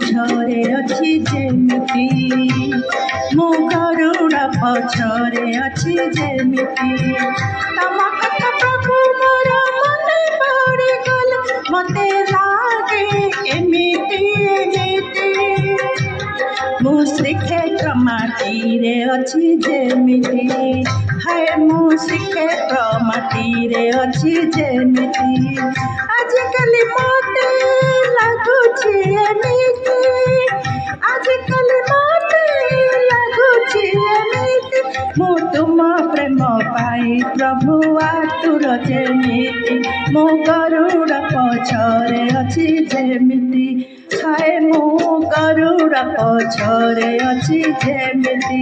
ପଛରେ ଅଛି ଯେମିତି ମୋ ଗରୁଡ଼ ପଛରେ ଅଛି ଯେମିତି ତମ କଥା ପ୍ରଭୁ ମୋର ମନେ ପଡ଼ିଗଲେ ମତେ ଲାଗେ ଏମିତି ମୁଁ ଶ୍ରୀକ୍ଷେତ୍ର ମାଟିରେ ଅଛି ଯେମିତି ହାୟ ମୁଁ ଶ୍ରୀକ୍ଷେତ୍ର ମାଟିରେ ଅଛି ଯେମିତି ଆଜିକାଲି ମତେ ଲାଗୁଛି ଏମିତି ଆଜିକାଲି ମତେ ଲାଗୁଛି ଏମିତି ମୁଁ ତୁମ ପ୍ରେମ ପାଇ ପ୍ରଭୁ ଆତୁର ଯେମିତି ମୋ ଗରୁଡ଼ ପଛରେ ଅଛି ଯେମିତି ହାୟ ମୁଁ ଗରୁଡ଼ ପଛରେ ଅଛି ଯେମିତି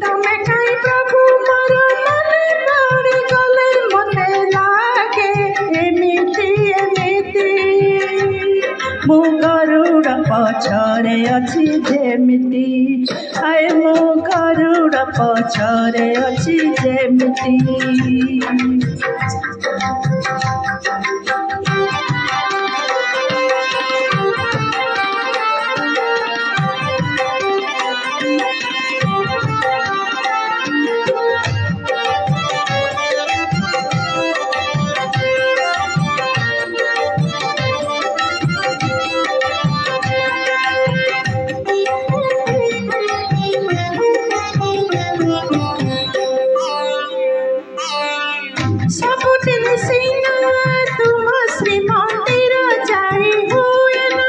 ତମେ କାହିଁ ପ୍ରଭୁ ମୋର ମନେ ପଡ଼ିଗଲେ ମତେ ଲାଗେ ଏମିତି ଏମିତି ମୁଁ ଗରୁଡ଼ ପଛରେ ଅଛି ଯେମିତି ହାୟ ମୁଁ ଗରୁଡ଼ ପଛରେ ଅଛି ଯେମିତି ସବୁଦିନ ସିନା ତୁମ ଶ୍ରୀମନ୍ଦିର ଯାଇ ହୁଏ ନା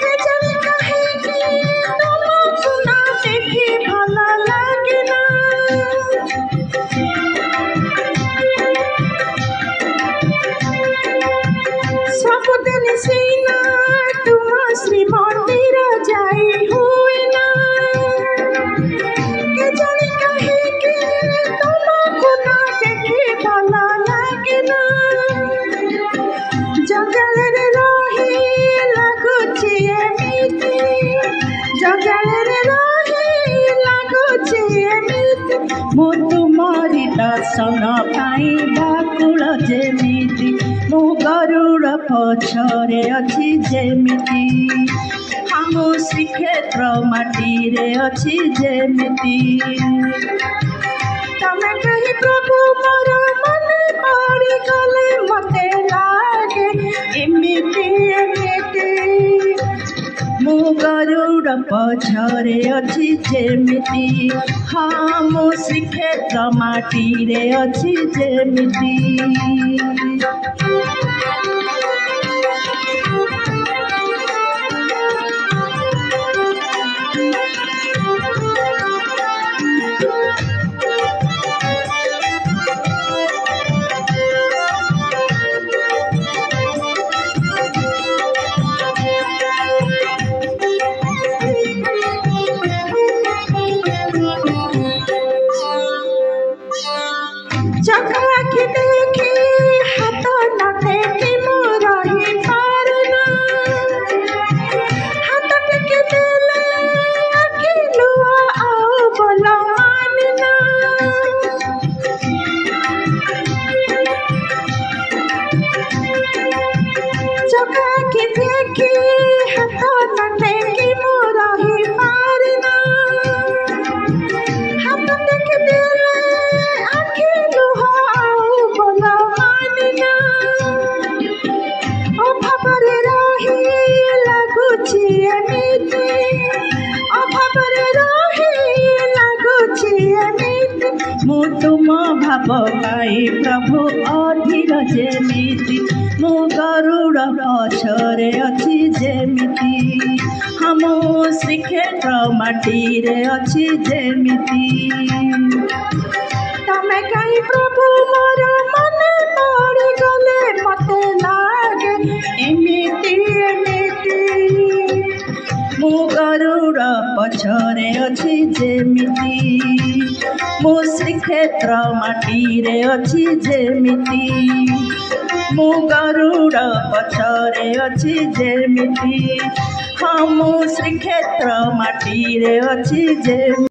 କେଜାଣି କାହିଁକି ତୁମକୁ ନ ଦେଖି ଭଲ ଲାଗେ ନା ସବୁଦିନ ସିନା ତୁମ ଶ୍ରୀମନ୍ଦିର ଯାଇ ହୁଏ ନା କେଜାଣି କାହିଁକି ତୁମକୁ ନ ଦେଖି ଭଲ ଲାଗେ ନା ଜଙ୍ଗଲରେ ରହି ଲାଗୁଛି ଏମିତି ଜଙ୍ଗଲରେ ରହି ଲାଗୁଛି ଏମିତି ମୁଁ ତୁମରି ଦର୍ଶନ ପାଇଁ ବ୍ୟାକୁଳ ଯେମିତି ମୁଁ ଗରୁଡ଼ ପଛରେ ଅଛି ଯେମିତି ମୁଁ ଶ୍ରୀକ୍ଷେତ୍ର ମାଟିରେ ଅଛି ଯେମିତି ତମେ କାହିଁ ପ୍ରଭୁ ମୋର ମନେ ପଡ଼ିଗଲେ ମତେ ଲାଗେ ଏମିତି ଏମିତି ମୁଁ ଗରୁଡ଼ ପଛରେ ଅଛି ଯେମିତି ହଁ ମୁଁ ଶ୍ରୀକ୍ଷେତ୍ର ମାଟିରେ ଅଛି ଯେମିତି चोखा आखि देखी हाथ न टेकी ମୁଁ ରହିପାରେନା ହାତ ଟେକି ଦେଲେ ଆଖି ଲୁହ ଆଉ ବୋଲ ମାନେନା ଚୋଖା ଆଖି ଦେଖି ହାତ न टेकी ମୁଁ ରହିପାରେନା ହାତ ଟେକି ଦେଲେ ଆଖି ଲୁହ ଆଉ ବୋଲ ମାନେନା ଅଭାବରେ ରହି ଲାଗୁଛି ଏମିତି ଅଭାବରେ ରହି ଲାଗୁଛି ଏମିତି ମୁଁ ତୁମ ଭାବ ପାଇ ପ୍ରଭୁ ଅଧୀର ଯେମିତି ମୁଁ ଗରୁଡ଼ ପଛରେ ଅଛି ଯେମିତି ହଁ ମୁଁ ଶ୍ରୀକ୍ଷେତ୍ର ମାଟିରେ ଅଛି ଯେମିତି ତମେ କାହିଁ ପ୍ରଭୁ ମୋର ମନେ ପଡ଼ିଗଲେ ମତେ ଲାଗେ ଏମିତି ଏମିତି ମୁଁ ଗରୁଡ଼ ପଛରେ ଅଛି ଯେମିତି ମୁଁ ଶ୍ରୀକ୍ଷେତ୍ର ମାଟିରେ ଅଛି ଯେମିତି ମୁଁ ଗରୁଡ଼ ପଛରେ ଅଛି ଯେମିତି ହଁ ମୁଁ ଶ୍ରୀକ୍ଷେତ୍ର ମାଟିରେ ଅଛି ଯେମିତି।